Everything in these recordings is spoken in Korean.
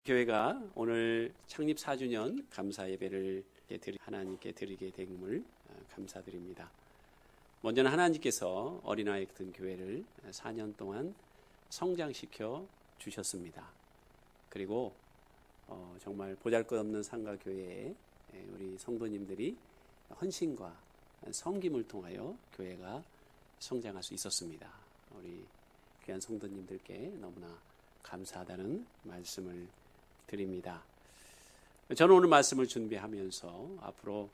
교회가 오늘 창립 4주년 감사 예배를 하나님께 드리게 됨을 감사드립니다. 먼저는 하나님께서 어린아이 같은 교회를 4년 동안 성장시켜 주셨습니다. 그리고 정말 보잘것없는 상가교회에 우리 성도님들이 헌신과 섬김을 통하여 교회가 성장할 수 있었습니다. 우리 귀한 성도님들께 너무나 감사하다는 말씀을 드립니다. 저는 오늘 말씀을 준비하면서 앞으로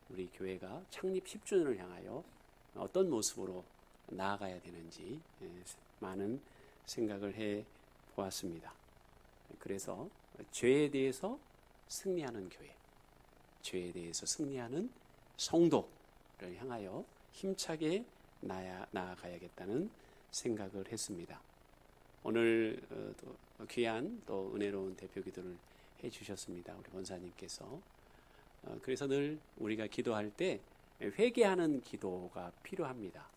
우리 교회가 창립 10주년을 향하여 어떤 모습으로 나아가야 되는지 많은 생각을 해 보았습니다. 그래서 죄에 대해서 승리하는 교회, 죄에 대해서 승리하는 성도를 향하여 힘차게 나아가야겠다는 생각을 했습니다. 오늘 귀한 또 은혜로운 대표기도를 해주셨습니다. 우리 권사님께서. 그래서 늘 우리가 기도할 때 회개하는 기도가 필요합니다.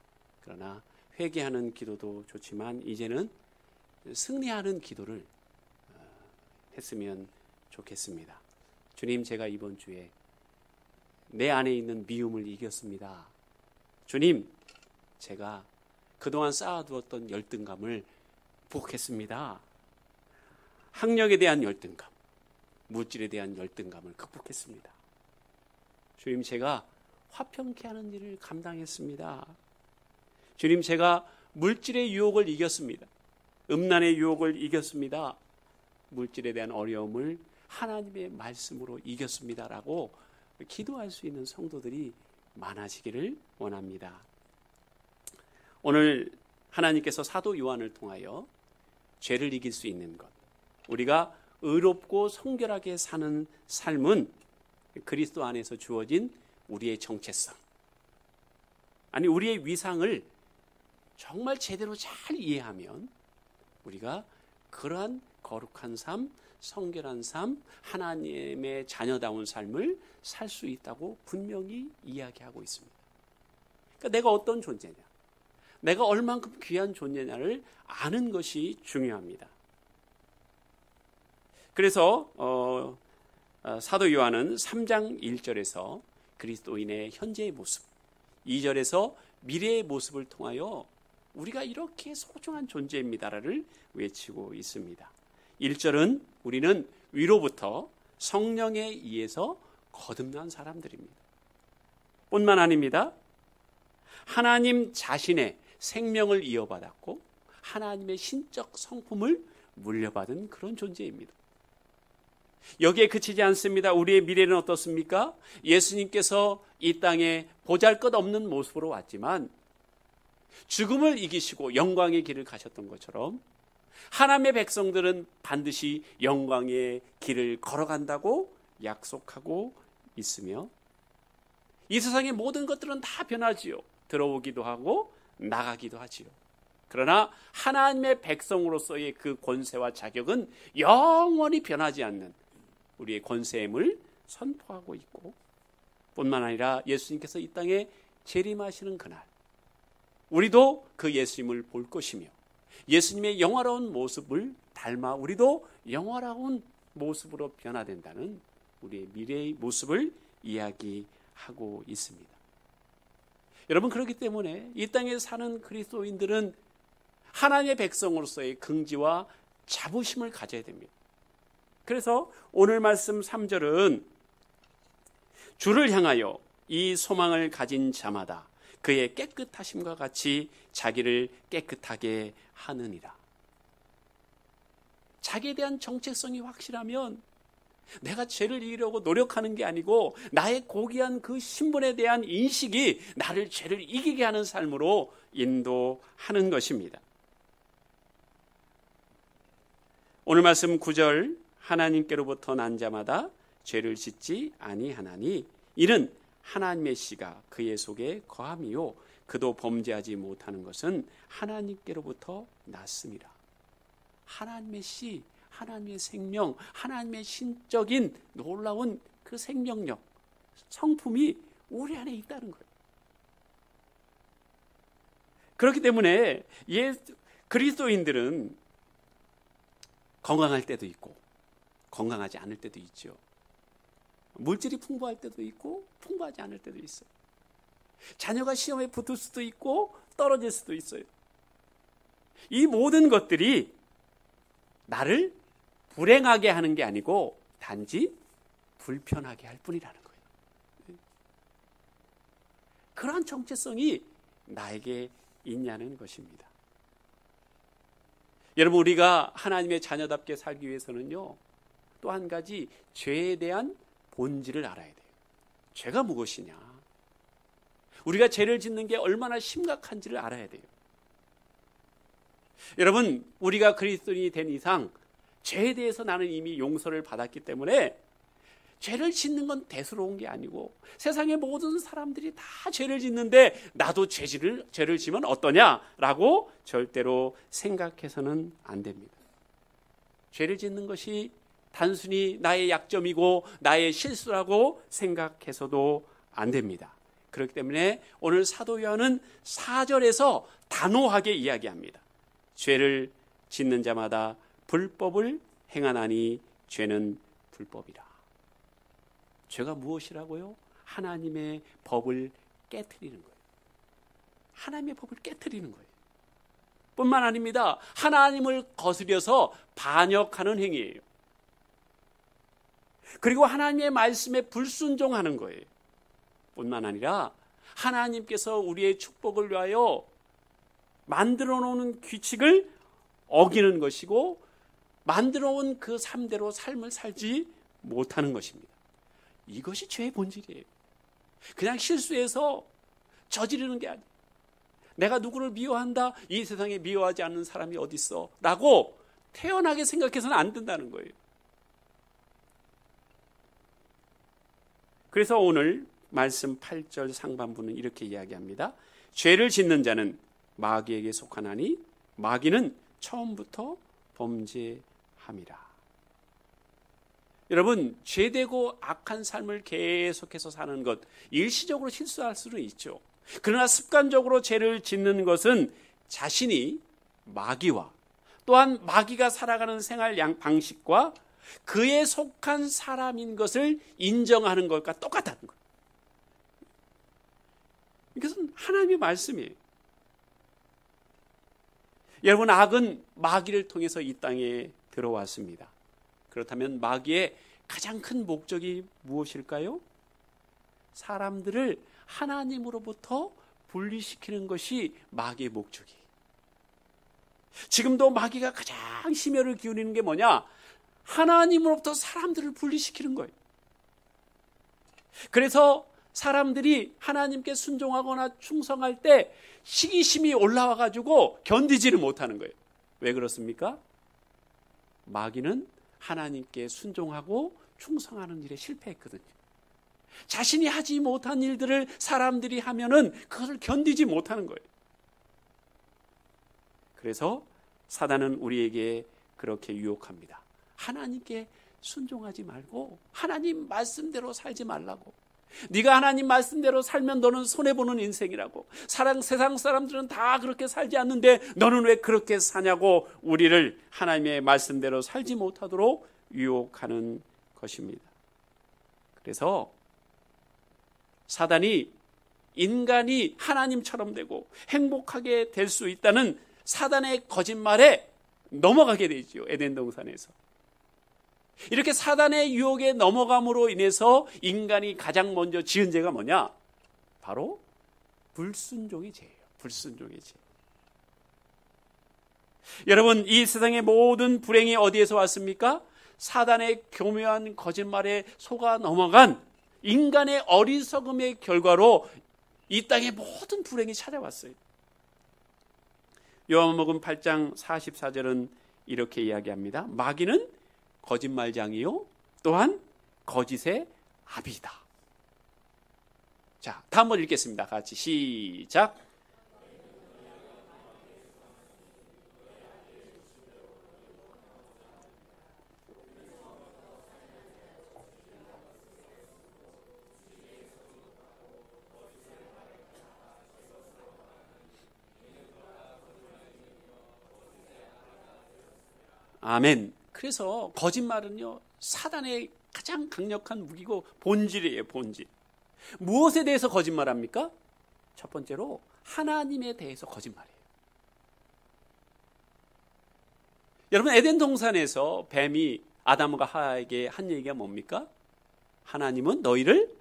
그러나 회개하는 기도도 좋지만 이제는 승리하는 기도를 했으면 좋겠습니다. 주님, 제가 이번 주에 내 안에 있는 미움을 이겼습니다. 주님, 제가 그동안 쌓아두었던 열등감을 극복했습니다. 학력에 대한 열등감, 물질에 대한 열등감을 극복했습니다. 주님, 제가 화평케 하는 일을 감당했습니다. 주님, 제가 물질의 유혹을 이겼습니다. 음란의 유혹을 이겼습니다. 물질에 대한 어려움을 하나님의 말씀으로 이겼습니다라고 기도할 수 있는 성도들이 많아지기를 원합니다. 오늘 하나님께서 사도 요한을 통하여 죄를 이길 수 있는 것, 우리가 의롭고 성결하게 사는 삶은 그리스도 안에서 주어진 우리의 정체성, 아니 우리의 위상을 정말 제대로 잘 이해하면 우리가 그러한 거룩한 삶, 성결한 삶, 하나님의 자녀다운 삶을 살 수 있다고 분명히 이야기하고 있습니다. 그러니까 내가 어떤 존재냐, 내가 얼만큼 귀한 존재냐를 아는 것이 중요합니다. 그래서 사도 요한은 3장 1절에서 그리스도인의 현재의 모습, 2절에서 미래의 모습을 통하여 우리가 이렇게 소중한 존재입니다를 외치고 있습니다. 1절은 우리는 위로부터 성령에 의해서 거듭난 사람들입니다. 뿐만 아닙니다. 하나님 자신의 생명을 이어받았고 하나님의 신적 성품을 물려받은 그런 존재입니다. 여기에 그치지 않습니다. 우리의 미래는 어떻습니까? 예수님께서 이 땅에 보잘것없는 모습으로 왔지만 죽음을 이기시고 영광의 길을 가셨던 것처럼 하나님의 백성들은 반드시 영광의 길을 걸어간다고 약속하고 있으며 이 세상의 모든 것들은 다 변하지요. 들어오기도 하고 나가기도 하지요. 그러나 하나님의 백성으로서의 그 권세와 자격은 영원히 변하지 않는 우리의 권세임을 선포하고 있고, 뿐만 아니라 예수님께서 이 땅에 재림하시는 그날 우리도 그 예수님을 볼 것이며 예수님의 영화로운 모습을 닮아 우리도 영화로운 모습으로 변화된다는 우리의 미래의 모습을 이야기하고 있습니다. 여러분, 그렇기 때문에 이 땅에 사는 그리스도인들은 하나님의 백성으로서의 긍지와 자부심을 가져야 됩니다. 그래서 오늘 말씀 3절은 주를 향하여 이 소망을 가진 자마다 그의 깨끗하심과 같이 자기를 깨끗하게 하느니라. 자기에 대한 정체성이 확실하면 내가 죄를 이기려고 노력하는 게 아니고 나의 고귀한 그 신분에 대한 인식이 나를 죄를 이기게 하는 삶으로 인도하는 것입니다. 오늘 말씀 9절, 하나님께로부터 난 자마다 죄를 짓지 아니하나니 이는 하나님의 씨가 그의 속에 거함이요 그도 범죄하지 못하는 것은 하나님께로부터 났습니다. 하나님의 씨, 하나님의 생명, 하나님의 신적인 놀라운 그 생명력, 성품이 우리 안에 있다는 거예요. 그렇기 때문에 그리스도인들은 건강할 때도 있고 건강하지 않을 때도 있죠. 물질이 풍부할 때도 있고 풍부하지 않을 때도 있어요. 자녀가 시험에 붙을 수도 있고 떨어질 수도 있어요. 이 모든 것들이 나를 불행하게 하는 게 아니고 단지 불편하게 할 뿐이라는 거예요. 그러한 정체성이 나에게 있냐는 것입니다. 여러분, 우리가 하나님의 자녀답게 살기 위해서는요, 또 한 가지 죄에 대한 본질을 알아야 돼요. 죄가 무엇이냐? 우리가 죄를 짓는 게 얼마나 심각한지를 알아야 돼요. 여러분, 우리가 그리스도인이 된 이상 죄에 대해서 나는 이미 용서를 받았기 때문에 죄를 짓는 건 대수로운 게 아니고, 세상의 모든 사람들이 다 죄를 짓는데 나도 죄를 지면 어떠냐라고 절대로 생각해서는 안 됩니다. 죄를 짓는 것이 단순히 나의 약점이고 나의 실수라고 생각해서도 안 됩니다. 그렇기 때문에 오늘 사도 요한은 4절에서 단호하게 이야기합니다. 죄를 짓는 자마다 불법을 행하나니 죄는 불법이라. 죄가 무엇이라고요? 하나님의 법을 깨트리는 거예요. 하나님의 법을 깨트리는 거예요. 뿐만 아닙니다. 하나님을 거스려서 반역하는 행위예요. 그리고 하나님의 말씀에 불순종하는 거예요. 뿐만 아니라 하나님께서 우리의 축복을 위하여 만들어 놓은 규칙을 어기는 것이고, 만들어 온 그 삶대로 삶을 살지 못하는 것입니다. 이것이 죄의 본질이에요. 그냥 실수해서 저지르는 게 아니에요. 내가 누구를 미워한다, 이 세상에 미워하지 않는 사람이 어디 있어 라고 태연하게 생각해서는 안 된다는 거예요. 그래서 오늘 말씀 8절 상반부는 이렇게 이야기합니다. 죄를 짓는 자는 마귀에게 속하나니 마귀는 처음부터 범죄함이라. 여러분, 죄되고 악한 삶을 계속해서 사는 것, 일시적으로 실수할 수는 있죠. 그러나 습관적으로 죄를 짓는 것은 자신이 마귀와 또한 마귀가 살아가는 생활 방식과 그에 속한 사람인 것을 인정하는 것과 똑같다는 거예요. 이것은 하나님의 말씀이에요. 여러분, 악은 마귀를 통해서 이 땅에 들어왔습니다. 그렇다면 마귀의 가장 큰 목적이 무엇일까요? 사람들을 하나님으로부터 분리시키는 것이 마귀의 목적이에요. 지금도 마귀가 가장 심혈을 기울이는 게 뭐냐? 하나님으로부터 사람들을 분리시키는 거예요. 그래서 사람들이 하나님께 순종하거나 충성할 때 시기심이 올라와가지고 견디지를 못하는 거예요. 왜 그렇습니까? 마귀는 하나님께 순종하고 충성하는 일에 실패했거든요. 자신이 하지 못한 일들을 사람들이 하면은 그것을 견디지 못하는 거예요. 그래서 사단은 우리에게 그렇게 유혹합니다. 하나님께 순종하지 말고 하나님 말씀대로 살지 말라고. 네가 하나님 말씀대로 살면 너는 손해보는 인생이라고. 세상 사람들은 다 그렇게 살지 않는데 너는 왜 그렇게 사냐고 우리를 하나님의 말씀대로 살지 못하도록 유혹하는 것입니다. 그래서 사단이 인간이 하나님처럼 되고 행복하게 될 수 있다는 사단의 거짓말에 넘어가게 되죠. 에덴 동산에서. 이렇게 사단의 유혹에 넘어감으로 인해서 인간이 가장 먼저 지은 죄가 뭐냐? 바로 불순종의 죄예요. 불순종의 죄. 여러분, 이 세상의 모든 불행이 어디에서 왔습니까? 사단의 교묘한 거짓말에 속아 넘어간 인간의 어리석음의 결과로 이 땅의 모든 불행이 찾아왔어요. 요한복음 8장 44절은 이렇게 이야기합니다. 마귀는 거짓말장이요 또한 거짓의 아비다. 자, 다음 번 읽겠습니다. 같이 시작. 아멘. 그래서 거짓말은요, 사단의 가장 강력한 무기고 본질이에요, 본질. 무엇에 대해서 거짓말합니까? 첫 번째로 하나님에 대해서 거짓말이에요. 여러분, 에덴 동산에서 뱀이 아담과 하와에게 한 얘기가 뭡니까? 하나님은 너희를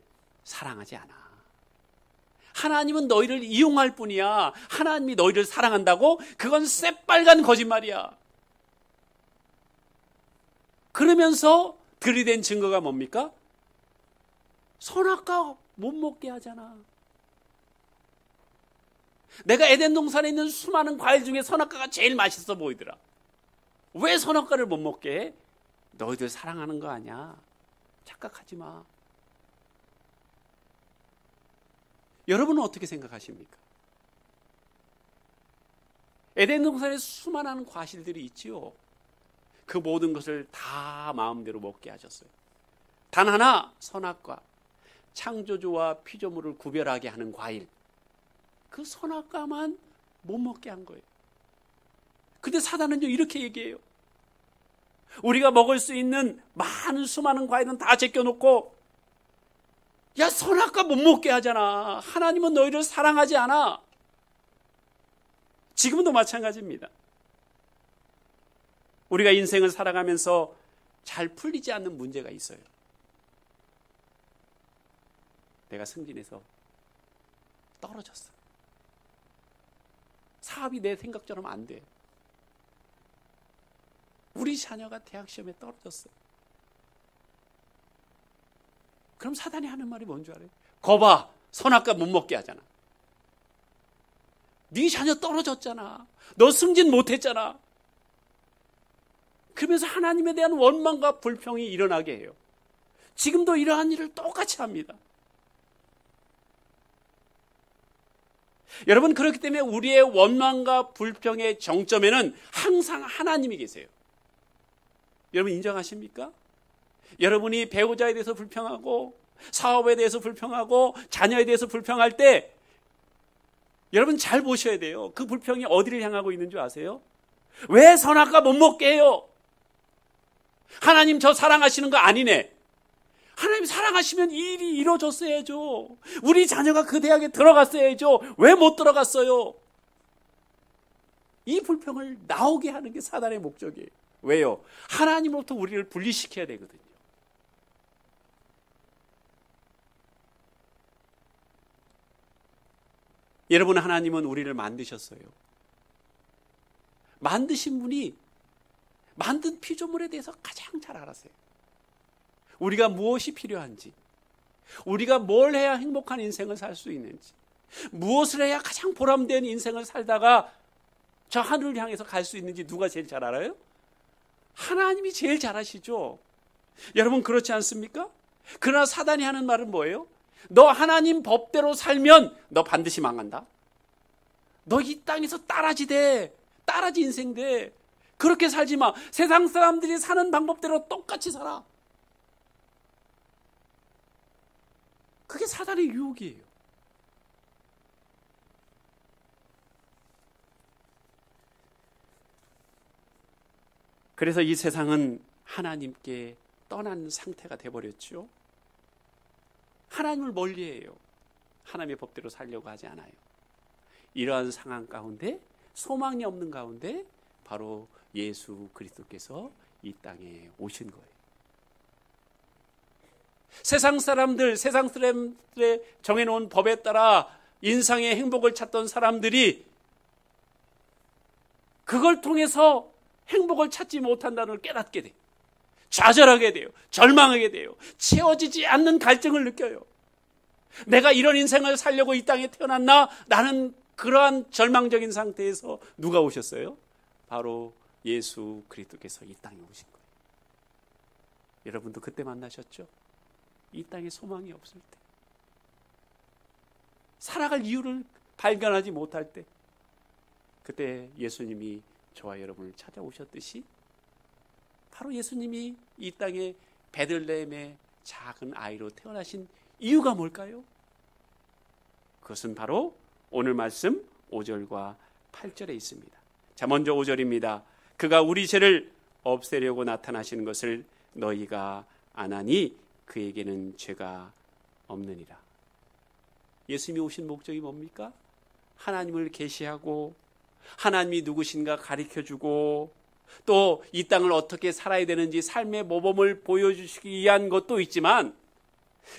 사랑하지 않아. 하나님은 너희를 이용할 뿐이야. 하나님이 너희를 사랑한다고? 그건 새빨간 거짓말이야. 그러면서 들이댄 증거가 뭡니까? 선악과 못 먹게 하잖아. 내가 에덴 동산에 있는 수많은 과일 중에 선악과가 제일 맛있어 보이더라. 왜 선악과를 못 먹게 해? 너희들 사랑하는 거 아니야. 착각하지 마. 여러분은 어떻게 생각하십니까? 에덴 동산에 수많은 과실들이 있지요. 그 모든 것을 다 마음대로 먹게 하셨어요. 단 하나, 선악과, 창조주와 피조물을 구별하게 하는 과일, 그 선악과만 못 먹게 한 거예요. 근데 사단은요, 이렇게 얘기해요. 우리가 먹을 수 있는 많은 수많은 과일은 다 제껴놓고, 야, 선악과 못 먹게 하잖아. 하나님은 너희를 사랑하지 않아. 지금도 마찬가지입니다. 우리가 인생을 살아가면서 잘 풀리지 않는 문제가 있어요. 내가 승진해서 떨어졌어. 사업이 내 생각처럼 안 돼. 우리 자녀가 대학 시험에 떨어졌어. 그럼 사단이 하는 말이 뭔 줄 알아요? 거봐, 선악과 못 먹게 하잖아. 네 자녀 떨어졌잖아. 너 승진 못했잖아. 그러면서 하나님에 대한 원망과 불평이 일어나게 해요. 지금도 이러한 일을 똑같이 합니다. 여러분, 그렇기 때문에 우리의 원망과 불평의 정점에는 항상 하나님이 계세요. 여러분 인정하십니까? 여러분이 배우자에 대해서 불평하고 사업에 대해서 불평하고 자녀에 대해서 불평할 때 여러분 잘 보셔야 돼요. 그 불평이 어디를 향하고 있는 줄 아세요? 왜 선악과 못 먹게 해요? 하나님 저 사랑하시는 거 아니네. 하나님 사랑하시면 이 일이 이루어졌어야죠. 우리 자녀가 그 대학에 들어갔어야죠. 왜 못 들어갔어요? 이 불평을 나오게 하는 게 사단의 목적이에요. 왜요? 하나님으로부터 우리를 분리시켜야 되거든요. 여러분, 하나님은 우리를 만드셨어요. 만드신 분이 만든 피조물에 대해서 가장 잘 알았어요. 우리가 무엇이 필요한지, 우리가 뭘 해야 행복한 인생을 살 수 있는지, 무엇을 해야 가장 보람된 인생을 살다가 저 하늘을 향해서 갈 수 있는지 누가 제일 잘 알아요? 하나님이 제일 잘 아시죠. 여러분 그렇지 않습니까? 그러나 사단이 하는 말은 뭐예요? 너 하나님 법대로 살면 너 반드시 망한다. 너 이 땅에서 따라지 인생 돼. 그렇게 살지 마. 세상 사람들이 사는 방법대로 똑같이 살아. 그게 사단의 유혹이에요. 그래서 이 세상은 하나님께 떠난 상태가 되어버렸죠. 하나님을 멀리해요. 하나님의 법대로 살려고 하지 않아요. 이러한 상황 가운데, 소망이 없는 가운데 바로 예수 그리스도께서 이 땅에 오신 거예요. 세상 사람들의 정해놓은 법에 따라 인생의 행복을 찾던 사람들이 그걸 통해서 행복을 찾지 못한다는 걸 깨닫게 돼요. 좌절하게 돼요. 절망하게 돼요. 채워지지 않는 갈증을 느껴요. 내가 이런 인생을 살려고 이 땅에 태어났나? 나는 그러한 절망적인 상태에서 누가 오셨어요? 바로 예수 그리스도께서 이 땅에 오신 거예요. 여러분도 그때 만나셨죠? 이 땅에 소망이 없을 때, 살아갈 이유를 발견하지 못할 때, 그때 예수님이 저와 여러분을 찾아오셨듯이 바로 예수님이 이 땅에 베들레헴의 작은 아이로 태어나신 이유가 뭘까요? 그것은 바로 오늘 말씀 5절과 8절에 있습니다. 자, 먼저 5절입니다. 그가 우리 죄를 없애려고 나타나시는 것을 너희가 안 하니 그에게는 죄가 없느니라. 예수님이 오신 목적이 뭡니까? 하나님을 계시하고 하나님이 누구신가 가르쳐주고 또 이 땅을 어떻게 살아야 되는지 삶의 모범을 보여주시기 위한 것도 있지만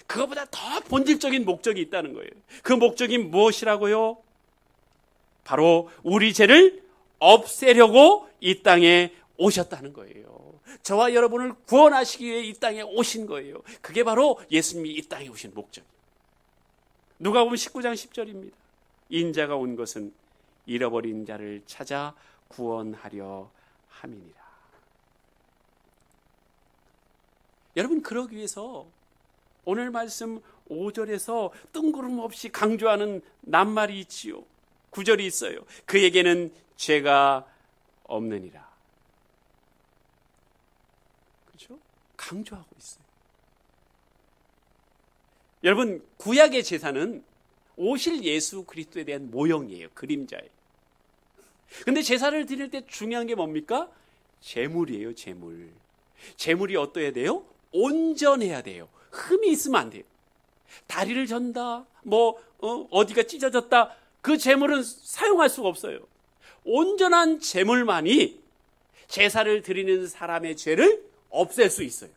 그것보다 더 본질적인 목적이 있다는 거예요. 그 목적이 무엇이라고요? 바로 우리 죄를 없애려고 이 땅에 오셨다는 거예요. 저와 여러분을 구원하시기 위해 이 땅에 오신 거예요. 그게 바로 예수님이 이 땅에 오신 목적이에요. 누가복음 19장 10절입니다. 인자가 온 것은 잃어버린 자를 찾아 구원하려 함이니라. 여러분, 그러기 위해서 오늘 말씀 5절에서 뜬구름없이 강조하는 낱말이 있지요. 9절이 있어요. 그에게는 죄가 없느니라. 그렇죠? 강조하고 있어요. 여러분, 구약의 제사는 오실 예수 그리스도에 대한 모형이에요. 그림자예요. 근데 제사를 드릴 때 중요한 게 뭡니까? 제물이에요. 제물. 제물이 어떠해야 돼요? 온전해야 돼요. 흠이 있으면 안 돼요. 다리를 전다, 어디가 찢어졌다, 그 제물은 사용할 수가 없어요. 온전한 제물만이 제사를 드리는 사람의 죄를 없앨 수 있어요.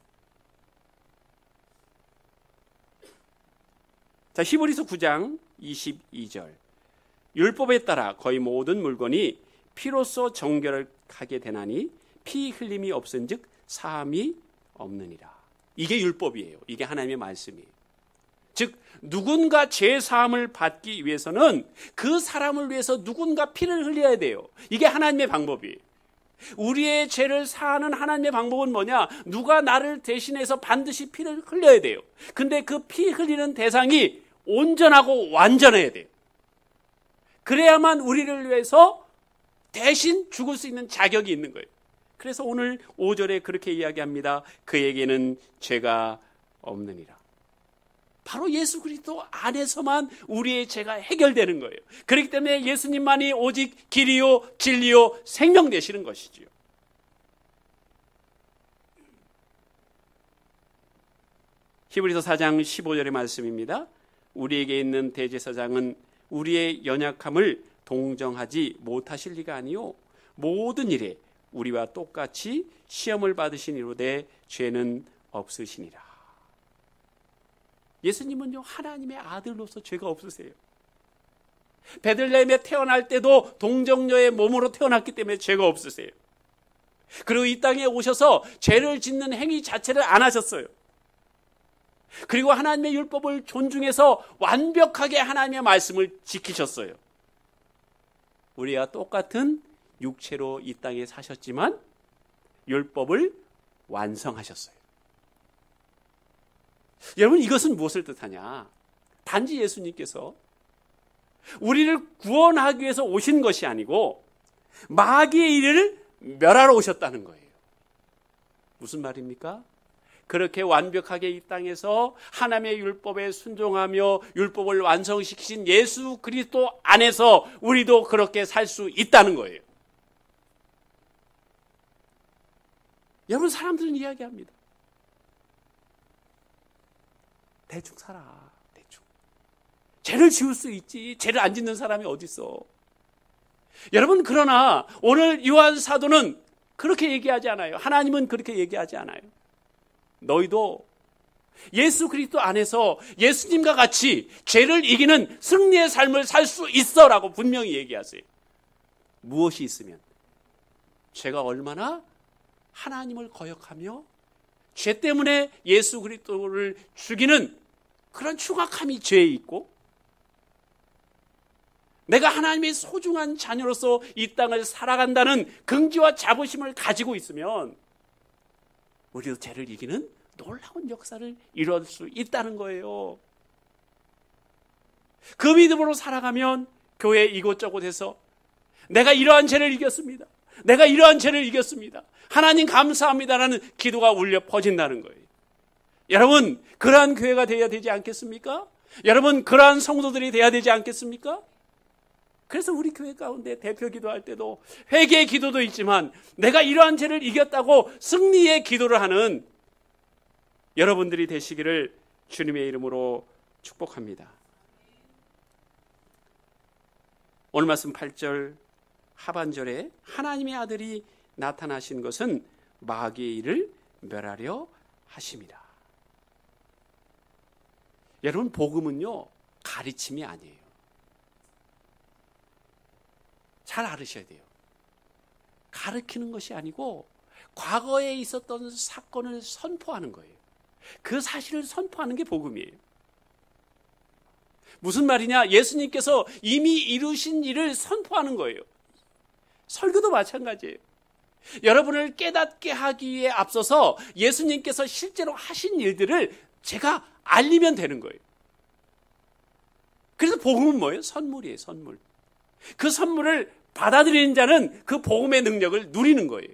자, 히브리서 9장 22절. 율법에 따라 거의 모든 물건이 피로써 정결하게 되나니 피 흘림이 없은즉 사함이 없느니라. 이게 율법이에요. 이게 하나님의 말씀이에요. 즉 누군가 죄 사함을 받기 위해서는 그 사람을 위해서 누군가 피를 흘려야 돼요. 이게 하나님의 방법이에요. 우리의 죄를 사하는 하나님의 방법은 뭐냐? 누가 나를 대신해서 반드시 피를 흘려야 돼요. 근데 그 피 흘리는 대상이 온전하고 완전해야 돼요. 그래야만 우리를 위해서 대신 죽을 수 있는 자격이 있는 거예요. 그래서 오늘 5절에 그렇게 이야기합니다. 그에게는 죄가 없느니라. 바로 예수 그리스도 안에서만 우리의 죄가 해결되는 거예요. 그렇기 때문에 예수님만이 오직 길이요 진리요 생명 되시는 것이지요. 히브리서 4장 15절의 말씀입니다. 우리에게 있는 대제사장은 우리의 연약함을 동정하지 못하실 리가 아니요 모든 일에 우리와 똑같이 시험을 받으시니로되 죄는 없으시니라. 예수님은요 하나님의 아들로서 죄가 없으세요. 베들레헴에 태어날 때도 동정녀의 몸으로 태어났기 때문에 죄가 없으세요. 그리고 이 땅에 오셔서 죄를 짓는 행위 자체를 안 하셨어요. 그리고 하나님의 율법을 존중해서 완벽하게 하나님의 말씀을 지키셨어요. 우리와 똑같은 육체로 이 땅에 사셨지만 율법을 완성하셨어요. 여러분, 이것은 무엇을 뜻하냐? 단지 예수님께서 우리를 구원하기 위해서 오신 것이 아니고 마귀의 일을 멸하러 오셨다는 거예요. 무슨 말입니까? 그렇게 완벽하게 이 땅에서 하나님의 율법에 순종하며 율법을 완성시키신 예수 그리스도 안에서 우리도 그렇게 살 수 있다는 거예요. 여러분, 사람들은 이야기합니다. 대충 살아, 대충. 죄를 지을 수 있지 죄를 안 짓는 사람이 어디 있어. 여러분, 그러나 오늘 요한 사도는 그렇게 얘기하지 않아요. 하나님은 그렇게 얘기하지 않아요. 너희도 예수 그리스도 안에서 예수님과 같이 죄를 이기는 승리의 삶을 살 수 있어라고 분명히 얘기하세요. 무엇이 있으면? 죄가 얼마나 하나님을 거역하며 죄 때문에 예수 그리스도를 죽이는 그런 추악함이 죄에 있고, 내가 하나님의 소중한 자녀로서 이 땅을 살아간다는 긍지와 자부심을 가지고 있으면 우리도 죄를 이기는 놀라운 역사를 이룰 수 있다는 거예요. 그 믿음으로 살아가면 교회 이곳저곳에서 내가 이러한 죄를 이겼습니다. 내가 이러한 죄를 이겼습니다. 하나님 감사합니다라는 기도가 울려 퍼진다는 거예요. 여러분, 그러한 교회가 되어야 되지 않겠습니까? 여러분, 그러한 성도들이 되어야 되지 않겠습니까? 그래서 우리 교회 가운데 대표 기도할 때도 회개의 기도도 있지만 내가 이러한 죄를 이겼다고 승리의 기도를 하는 여러분들이 되시기를 주님의 이름으로 축복합니다. 오늘 말씀 8절 하반절에 하나님의 아들이 나타나신 것은 마귀의 일을 멸하려 하심이라. 여러분, 복음은요, 가르침이 아니에요. 잘 알으셔야 돼요. 가르치는 것이 아니고 과거에 있었던 사건을 선포하는 거예요. 그 사실을 선포하는 게 복음이에요. 무슨 말이냐? 예수님께서 이미 이루신 일을 선포하는 거예요. 설교도 마찬가지예요. 여러분을 깨닫게 하기 위해 앞서서 예수님께서 실제로 하신 일들을 제가 알리면 되는 거예요. 그래서 복음은 뭐예요? 선물이에요, 선물. 그 선물을 받아들이는 자는 그 복음의 능력을 누리는 거예요.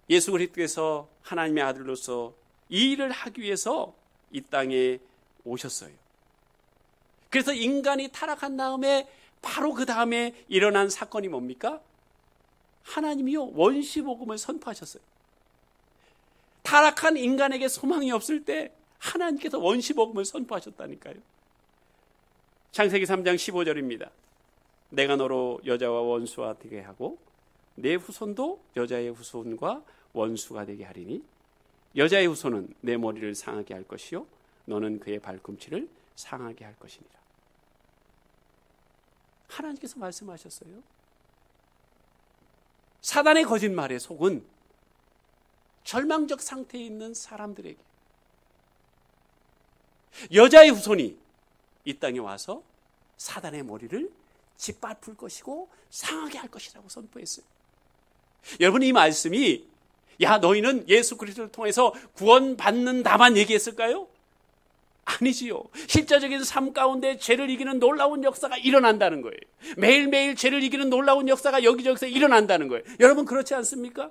예수 그리스도께서 하나님의 아들로서 이 일을 하기 위해서 이 땅에 오셨어요. 그래서 인간이 타락한 다음에 바로 그 다음에 일어난 사건이 뭡니까? 하나님이요, 원시복음을 선포하셨어요. 타락한 인간에게 소망이 없을 때 하나님께서 원시복음을 선포하셨다니까요. 창세기 3장 15절입니다. 내가 너로 여자와 원수가 되게 하고 내 후손도 여자의 후손과 원수가 되게 하리니 여자의 후손은 내 머리를 상하게 할 것이요 너는 그의 발꿈치를 상하게 할 것이니라. 하나님께서 말씀하셨어요. 사단의 거짓말에 속은 절망적 상태에 있는 사람들에게 여자의 후손이 이 땅에 와서 사단의 머리를 짓밟을 것이고 상하게 할 것이라고 선포했어요. 여러분, 이 말씀이 야 너희는 예수 그리스도를 통해서 구원받는다만 얘기했을까요? 아니지요. 실제적인 삶 가운데 죄를 이기는 놀라운 역사가 일어난다는 거예요. 매일매일 죄를 이기는 놀라운 역사가 여기저기서 일어난다는 거예요. 여러분, 그렇지 않습니까?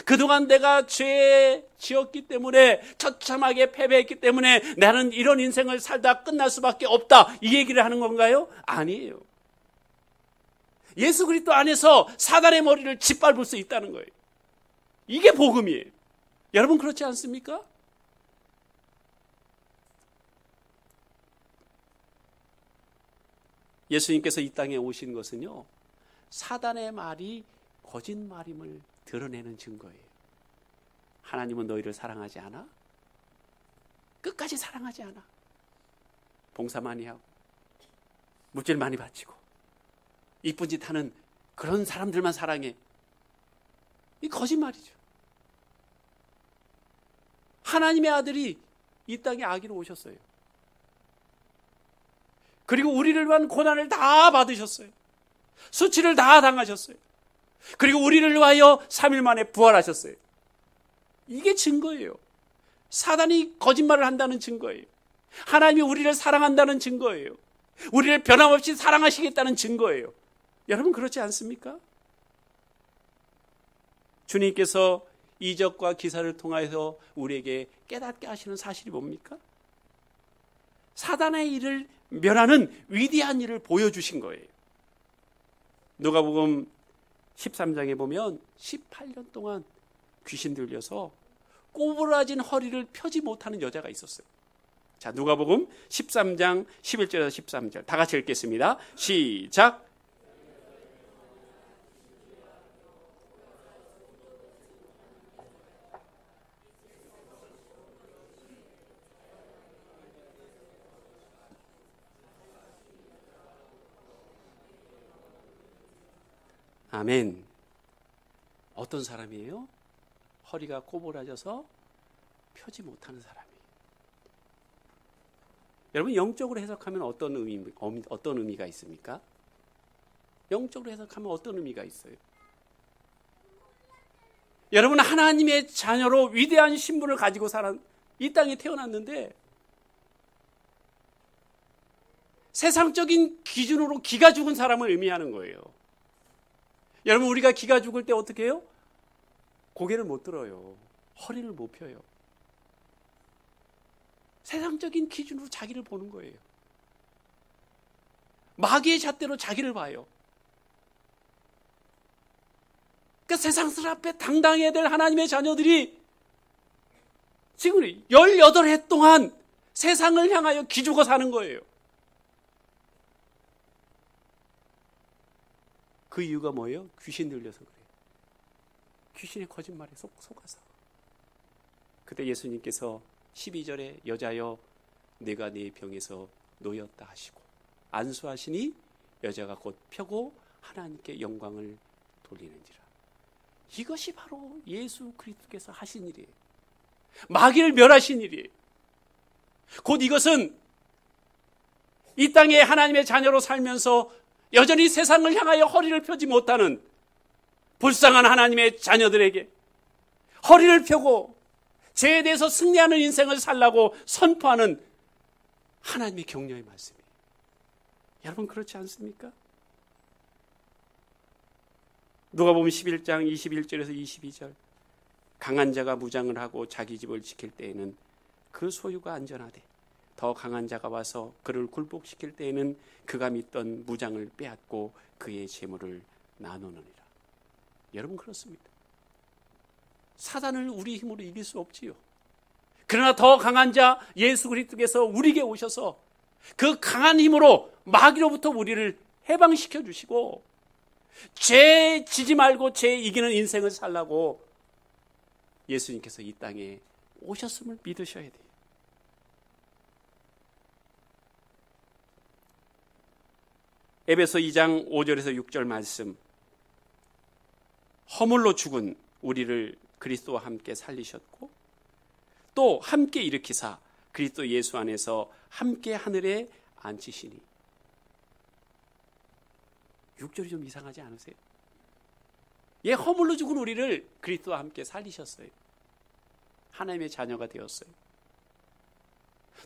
그동안 내가 죄 지었기 때문에 처참하게 패배했기 때문에 나는 이런 인생을 살다 끝날 수밖에 없다, 이 얘기를 하는 건가요? 아니에요. 예수 그리스도 안에서 사단의 머리를 짓밟을 수 있다는 거예요. 이게 복음이에요. 여러분, 그렇지 않습니까? 예수님께서 이 땅에 오신 것은요, 사단의 말이 거짓말임을 드러내는 증거예요. 하나님은 너희를 사랑하지 않아? 끝까지 사랑하지 않아. 봉사 많이 하고 물질 많이 바치고 이쁜 짓 하는 그런 사람들만 사랑해. 이 거짓말이죠. 하나님의 아들이 이 땅에 아기로 오셨어요. 그리고 우리를 위한 고난을 다 받으셨어요. 수치를 다 당하셨어요. 그리고 우리를 위하여 3일 만에 부활하셨어요. 이게 증거예요. 사단이 거짓말을 한다는 증거예요. 하나님이 우리를 사랑한다는 증거예요. 우리를 변함없이 사랑하시겠다는 증거예요. 여러분, 그렇지 않습니까? 주님께서 이적과 기사를 통해서 우리에게 깨닫게 하시는 사실이 뭡니까? 사단의 일을 멸하는 위대한 일을 보여주신 거예요. 누가복음 13장에 보면 18년 동안 귀신 들려서 꼬부라진 허리를 펴지 못하는 여자가 있었어요. 자, 누가복음 13장 11절에서 13절 다 같이 읽겠습니다. 시작. 아멘. 어떤 사람이에요? 허리가 꼬부라져서 펴지 못하는 사람이에요. 여러분, 영적으로 해석하면 어떤 의미가 있습니까? 영적으로 해석하면 어떤 의미가 있어요? 여러분, 하나님의 자녀로 위대한 신분을 가지고 이 땅에 태어났는데 세상적인 기준으로 기가 죽은 사람을 의미하는 거예요. 여러분, 우리가 기가 죽을 때 어떻게 해요? 고개를 못 들어요. 허리를 못 펴요. 세상적인 기준으로 자기를 보는 거예요. 마귀의 잣대로 자기를 봐요. 그 세상들 앞에 당당해야 될 하나님의 자녀들이 지금 18해 동안 세상을 향하여 기죽어 사는 거예요. 그 이유가 뭐예요? 귀신 들려서 그래요. 귀신의 거짓말에 속아서. 그때 예수님께서 12절에 여자여 내가 네 병에서 놓였다 하시고 안수하시니 여자가 곧 펴고 하나님께 영광을 돌리는지라. 이것이 바로 예수 그리스도께서 하신 일이에요. 마귀를 멸하신 일이에요. 곧 이것은 이 땅에 하나님의 자녀로 살면서 여전히 세상을 향하여 허리를 펴지 못하는 불쌍한 하나님의 자녀들에게 허리를 펴고 죄에 대해서 승리하는 인생을 살라고 선포하는 하나님의 격려의 말씀이에요. 여러분 그렇지 않습니까? 누가복음 11장 21절에서 22절 강한 자가 무장을 하고 자기 집을 지킬 때에는 그 소유가 안전하되 더 강한 자가 와서 그를 굴복시킬 때에는 그가 믿던 무장을 빼앗고 그의 재물을 나누느니라. 여러분 그렇습니다. 사단을 우리 힘으로 이길 수 없지요. 그러나 더 강한 자 예수 그리스도께서 우리에게 오셔서 그 강한 힘으로 마귀로부터 우리를 해방시켜 주시고 죄 지지 말고 죄 이기는 인생을 살라고 예수님께서 이 땅에 오셨음을 믿으셔야 돼요. 에베소 2장 5절에서 6절 말씀, 허물로 죽은 우리를 그리스도와 함께 살리셨고 또 함께 일으키사 그리스도 예수 안에서 함께 하늘에 앉히시니. 6절이 좀 이상하지 않으세요? 허물로 죽은 우리를 그리스도와 함께 살리셨어요. 하나님의 자녀가 되었어요.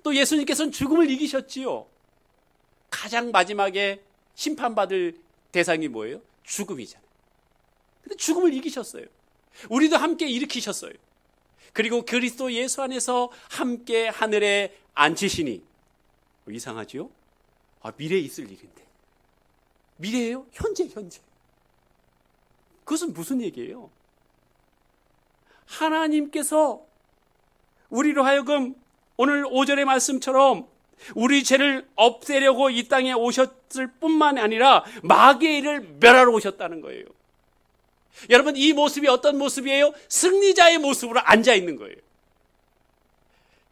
또 예수님께서는 죽음을 이기셨지요. 가장 마지막에 심판받을 대상이 뭐예요? 죽음이잖아요. 근데 죽음을 이기셨어요. 우리도 함께 일으키셨어요. 그리고 그리스도 예수 안에서 함께 하늘에 앉히시니. 이상하죠? 미래에 있을 일인데. 미래예요? 현재. 그것은 무슨 얘기예요? 하나님께서 우리로 하여금 오늘 5절의 말씀처럼 우리 죄를 없애려고 이 땅에 오셨을 뿐만 아니라 마귀의 일을 멸하러 오셨다는 거예요. 여러분 이 모습이 어떤 모습이에요? 승리자의 모습으로 앉아 있는 거예요.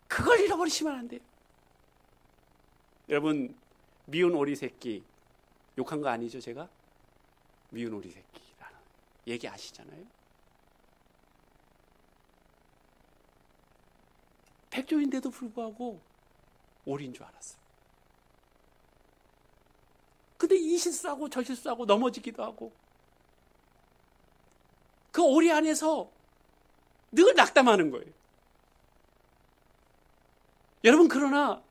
그걸 잃어버리시면 안 돼요. 여러분 미운 오리 새끼 욕한 거 아니죠 제가? 미운 오리 새끼라는 얘기 아시잖아요. 백조인데도 불구하고 오리인 줄 알았어요. 근데 이 실수하고 저 실수하고 넘어지기도 하고 그 오리 안에서 늘 낙담하는 거예요. 여러분 그러나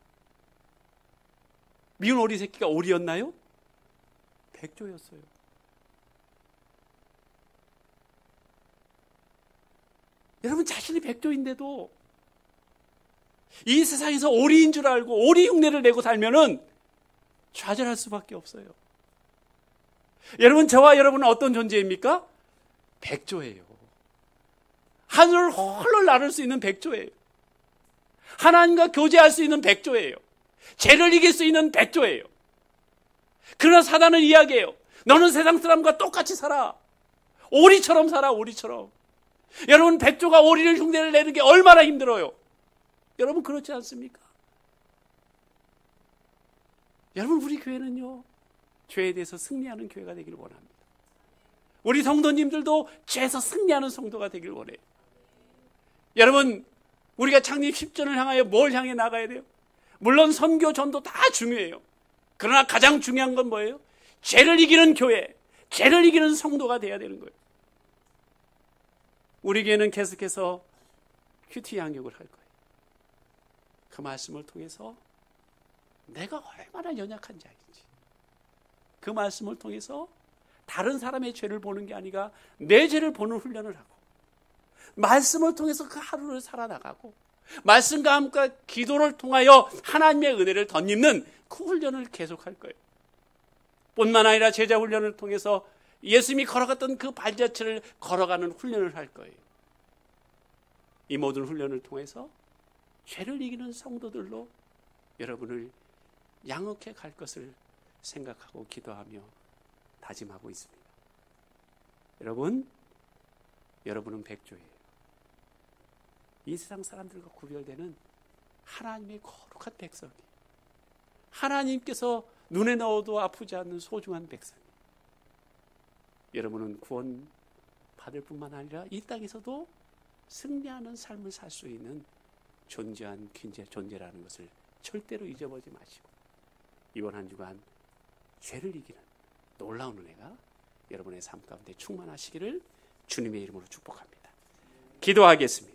미운 오리 새끼가 오리였나요? 백조였어요. 여러분 자신이 백조인데도 이 세상에서 오리인 줄 알고 오리 흉내를 내고 살면은 좌절할 수밖에 없어요. 여러분 저와 여러분은 어떤 존재입니까? 백조예요. 하늘을 홀로 나를 수 있는 백조예요. 하나님과 교제할 수 있는 백조예요. 죄를 이길 수 있는 백조예요. 그러나 사단은 이야기해요. 너는 세상 사람과 똑같이 살아. 오리처럼 살아, 오리처럼. 여러분 백조가 오리를 흉내를 내는 게 얼마나 힘들어요. 여러분 그렇지 않습니까? 여러분 우리 교회는요 죄에 대해서 승리하는 교회가 되기를 원합니다. 우리 성도님들도 죄에서 승리하는 성도가 되기를 원해요. 여러분 우리가 창립 10전을 향하여 뭘 향해 나가야 돼요? 물론 선교 전도 다 중요해요. 그러나 가장 중요한 건 뭐예요? 죄를 이기는 교회, 죄를 이기는 성도가 돼야 되는 거예요. 우리 교회는 계속해서 큐티 양육을 할 거예요. 그 말씀을 통해서 내가 얼마나 연약한 자인지, 그 말씀을 통해서 다른 사람의 죄를 보는 게 아니라 내 죄를 보는 훈련을 하고, 말씀을 통해서 그 하루를 살아나가고, 말씀과 함께 기도를 통하여 하나님의 은혜를 덧입는 그 훈련을 계속할 거예요. 뿐만 아니라 제자 훈련을 통해서 예수님이 걸어갔던 그 발자취를 걸어가는 훈련을 할 거예요. 이 모든 훈련을 통해서 죄를 이기는 성도들로 여러분을 양육해 갈 것을 생각하고 기도하며 다짐하고 있습니다. 여러분은 백조예요. 이 세상 사람들과 구별되는 하나님의 거룩한 백성이에요. 하나님께서 눈에 넣어도 아프지 않는 소중한 백성이에요. 여러분은 구원 받을 뿐만 아니라 이 땅에서도 승리하는 삶을 살 수 있는 존재한 존재라는 것을 절대로 잊어버리지 마시고 이번 한 주간 죄를 이기는 놀라운 은혜가 여러분의 삶 가운데 충만하시기를 주님의 이름으로 축복합니다. 기도하겠습니다.